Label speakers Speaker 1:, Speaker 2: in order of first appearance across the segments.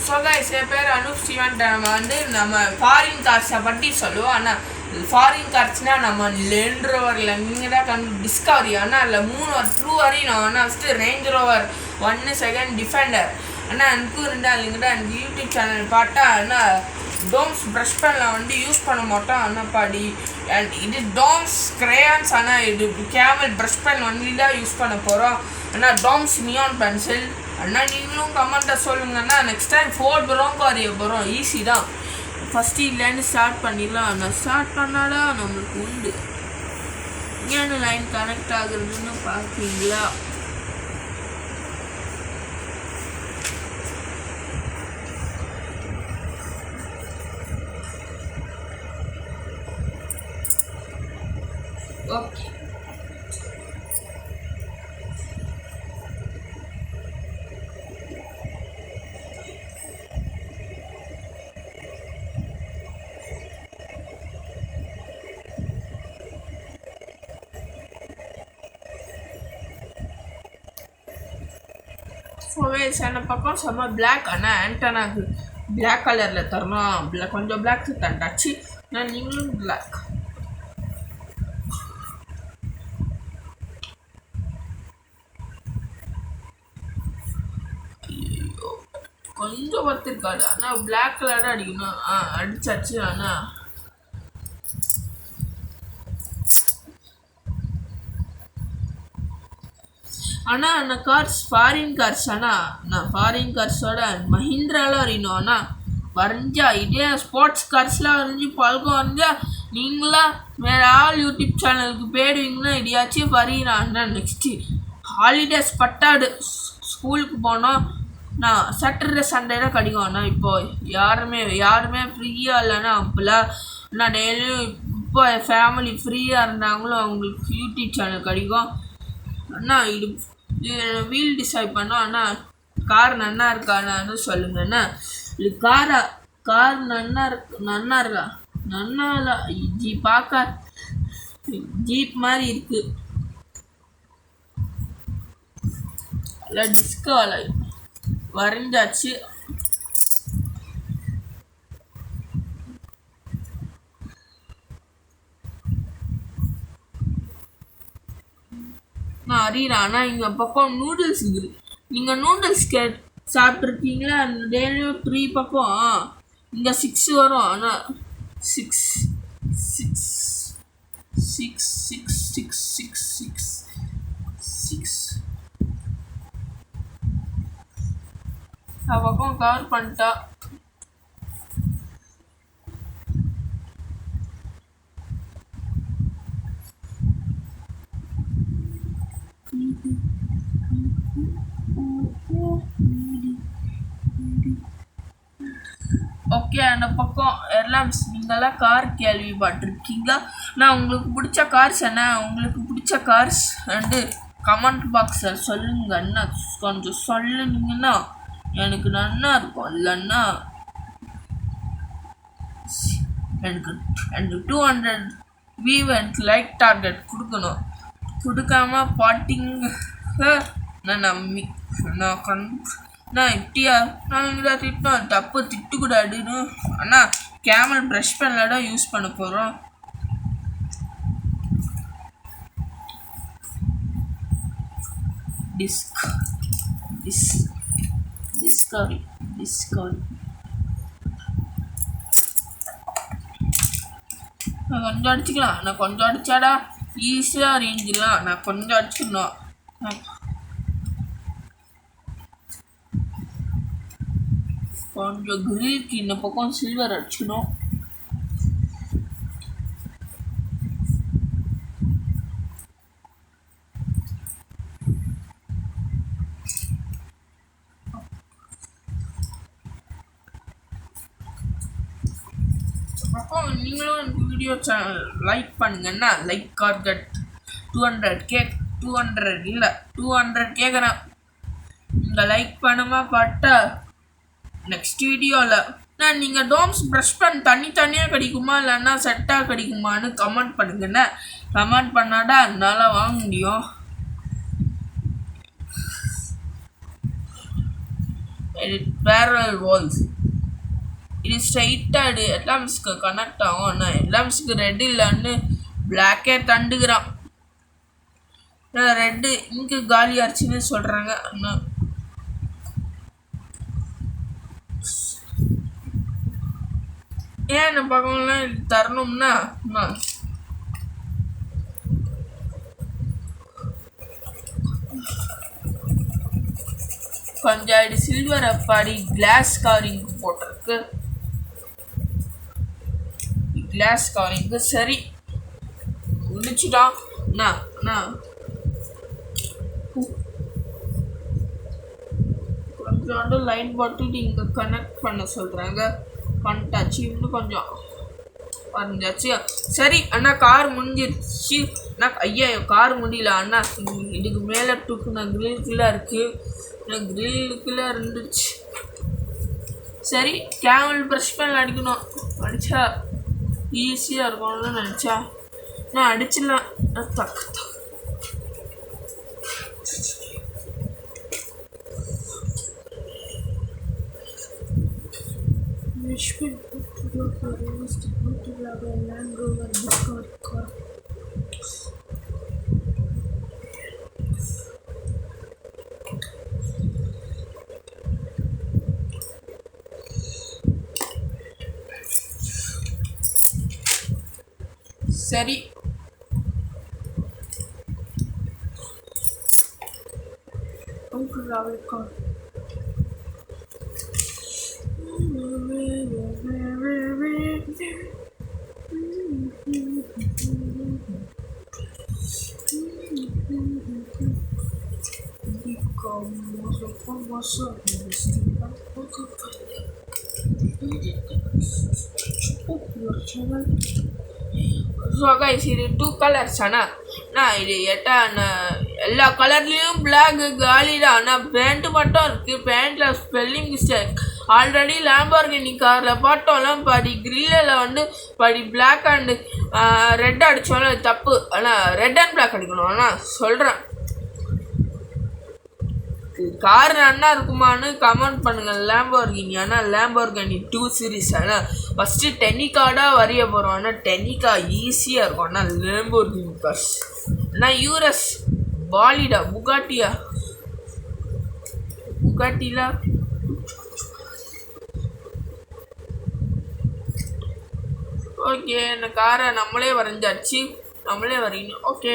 Speaker 1: So guys என் பேர் அனுப் Steven. நம்ம வந்து நம்ம ஃபாரின் கார்ஸை பற்றி சொல்லுவோம். ஆனால் ஃபாரின் கார்ஸ்னால் நம்ம லேண்ட் ரோவரில் நீங்கள் தான் டிஸ்கவரி. ஆனால் அதில் 3 ட்ரூ வரையும் ஆனால் first range rover 1 second Defender. ஆனால் எனக்கு இருந்தால் எனக்கு யூடியூப் சேனல் பார்த்தா ஆனால் டோம்ஸ் ப்ரஷ் பென்னில் வந்து யூஸ் பண்ண மாட்டோம். ஆனால் பாடி அண்ட் இது டோம்ஸ் கிரேயான்ஸ். ஆனால் இது கேமல் ப்ரஷ் பென் ஒன்லி தான் யூஸ் பண்ண போகிறோம். ஆனால் டோம்ஸ் நியான் பென்சில். அண்ணா நீங்களும் கமெண்ட்டை சொல்லுங்கண்ணா. நெக்ஸ்ட் டைம் ஃபோர்ட் ப்ரோங்கோ அறிய போகிறோம். ஈஸி தான். ஃபஸ்ட்டு இல்லைன்னு ஸ்டார்ட் பண்ணிடலாம். ஆனால் ஸ்டார்ட் பண்ணாதான் நம்மளுக்கு உண்டு. ஏன்னு லைன் கனெக்ட் ஆகுறதுன்னு பார்க்குறீங்களா? ஓகே, சில பக்கம் செம்ம பிளாக். ஆனால் ஆண்டனாக்கு பிளாக் கலரில் தரணும். கொஞ்சம் பிளாக் தண்டாச்சு. நான் நீங்களும் பிளாக். கொஞ்சம் பத்திருக்காது. ஆனால் பிளாக் கலர் அடிக்கணும். அடிச்சாச்சு. ஆனால் அந்த கார்ஸ் ஃபாரின் கார்ஸ். ஆனால் நான் ஃபாரின் கார்ஸோட மஹிந்திராவில் வரையணும். ஆனால் வரைஞ்சா இதே ஸ்போர்ட்ஸ் கார்ஸ்லாம் வரைஞ்சி பழக்கம் வரைஞ்சா நீங்களாம் வேறு ஆள் யூடியூப் சேனலுக்கு போயிடுவீங்கன்னா இதையாச்சும் வரையிறான்னா நெக்ஸ்ட்டு ஹாலிடேஸ் பட்டாடு ஸ்கூலுக்கு போனோம். நான் சாட்டர்டே சண்டே தான் கிடைக்கும். ஆனால் இப்போது யாருமே ஃப்ரீயாக இல்லைன்னா அப்போல்லாம் நான் டெய்லியும் இப்போ ஃபேமிலி ஃப்ரீயாக இருந்தாங்களோ அவங்களுக்கு யூடியூப் சேனல் கிடைக்கும். அண்ணா இது வீல் டிசைட் பண்ணோம். அண்ணா கார் நன்னா இருக்கான்னு சொல்லுங்கண்ணா. இது கார் நன்னா இருக்கா? நன்னா இல்லை. பார்க்க ஜீப் மாதிரி இருக்கு. டிஸ்கவலை வரைஞ்சாச்சு. நான் அறியிறானா இங்கே பக்கம் நூடுல்ஸ் இருக்குது. நீங்கள் நூடுல்ஸ் சாப்பிட்ருக்கீங்களா? டெய்லியும் 3 பக்கம் இங்கே 6 வரும். ஆனால் 6 6 6 6 6 6 6 6 பக்கம் கவர் பண்ணிட்டா. ஓகே, அந்த பக்கம் எல்லாம் நீங்களாம் கார் கேள்விப்பட்டிருக்கீங்களா? நான் உங்களுக்கு பிடிச்ச கார்ஸ் என்ன? உங்களுக்கு பிடிச்ச கார்ஸ் வந்து கமெண்ட் பாக்ஸில் சொல்லுங்கன்னா கொஞ்சம் சொல்லுனீங்கன்னா எனக்கு நல்லா இருக்கும். இல்லைன்னா எனக்கு 200 வியூ அண்ட் லைக் டார்கெட் கொடுக்கணும். கொடுக்காம பாட்டிங்க நான் இப்படியா நான் திட்டோம். தப்பு திட்டுக்கூடாதுன்னு. ஆனால் கேமல் ப்ரஷ் பென்னில் தான் யூஸ் பண்ண போகிறோம். டிஸ்கவரி நான் கொஞ்சம் அடிச்சுக்கலாம். நான் கொஞ்சம் அடித்தாடா ஈஸியாக ரேஞ்சிடலாம். நான் கொஞ்சம் அடிச்சுக்கணும். கொஞ்சம் கிரில்க்கு இந்த பக்கம் சில்வர் அடிச்சுக்கணும். அப்புறம் நீங்களும் எனக்கு வீடியோ சேனல் லைக் பண்ணுங்கன்னா லைக் டார்கெட் 200 இல்லை 200 கேட்குறேன். நீங்கள் லைக் பண்ணுமா பார்த்தா நெக்ஸ்ட் வீடியோவில் நான் நீங்கள் டோம்ஸ் ப்ரஷ் பென் தனித்தனியாக கிடைக்குமா இல்லைன்னா செட்டாக கிடைக்குமான்னு கமெண்ட் பண்ணுங்கண்ணே. கமெண்ட் பண்ணாடா என்னால் வாங்க முடியும். edit பேரல் வால்ஸ். இது ஸ்ட்ரைட்டாக எலாம்ஸ்க்கு கனெக்ட் ஆகும். ஆனால் எலாம்ஸ்க்கு ரெட் இல்லைன்னு பிளாக்கே தண்டுக்கிறான். ரெட்டு இங்கே காலியாச்சுன்னு சொல்கிறாங்க. அண்ணா ஏன் என்ன பார்க்கலாம் தரணும்னா கொஞ்சம் சில்வர் அப்பாடி கிளாஸ் கவரிங் போட்டிருக்கு. கிளாஸ் கவரிங்கு சரி முடிச்சுட்டான். கொஞ்சோண்டு லைன் போட்டுட்டு இங்கே கனெக்ட் பண்ண சொல்கிறாங்க. பண்ணிட்டாச்சு. இன்னும் கொஞ்சம் வரைஞ்சாச்சு. சரி அண்ணா கார் முடிஞ்சிருச்சு. அண்ணா ஐயா கார் முடியல அண்ணா. இதுக்கு மேலே தூக்குனா கிரில்குள்ளே இருக்குது. கிரில்லுக்குள்ளே இருந்துச்சு. சரி கேமல் ப்ரஷ் பண்ண அடிக்கணும். அடித்தா ஈஸியாக இருக்கும்னு நினச்சா நான் அடிச்சிடலாம். தக்க சரி ஸோ கைஸ் இது 2 கலர்ஸ். ஆனால் இது எல்லா கலர்லேயும் பிளாக் காலி தான். ஆனால் பேண்ட்டு மட்டும் இருக்குது. பேண்ட்டில் ஸ்பெல்லிங் மிஸ்டேக். ஆல்ரெடி லேம்போர்கினி காரில் பார்த்தோம்லாம் படி கிரில்லில் படி பிளாக் அண்டு ரெட் அடித்தோம்ல தப்பு. ஆனால் ரெட் அண்ட் பிளாக் அடிக்கணும். ஆனால் சொல்கிறேன் கார் நல்லா இருக்குமான்னு கமெண்ட் பண்ணுங்கள். லேம்போர்கினி ஆனால் லேம்போர்கினி 2 சீரீஸ். ஆனால் ஃபஸ்ட்டு டெனிக்காடாக வரைய போகிறோம். ஆனால் டெனிக்கா ஈஸியாக இருக்கும். ஆனால் லேம்போர்கினி கார்ஸ் ஆனால் யூரஸ் பாலிடா புகாட்டிலா ஓகே. இந்த காரை நம்மளே வரைஞ்சாச்சு. நம்மளே வரையணும். ஓகே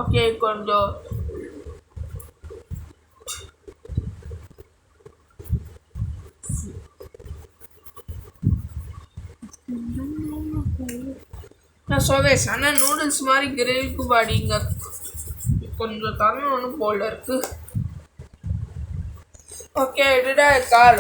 Speaker 1: ஓகே கொஞ்சம் சோகேஷ் ஆனால் நூடுல்ஸ் மாதிரி கிரேவிக்கு பாடிங்க கொஞ்சம் தரணும் ஒன்று போல இருக்கு. ஓகே இதுதான் கார்.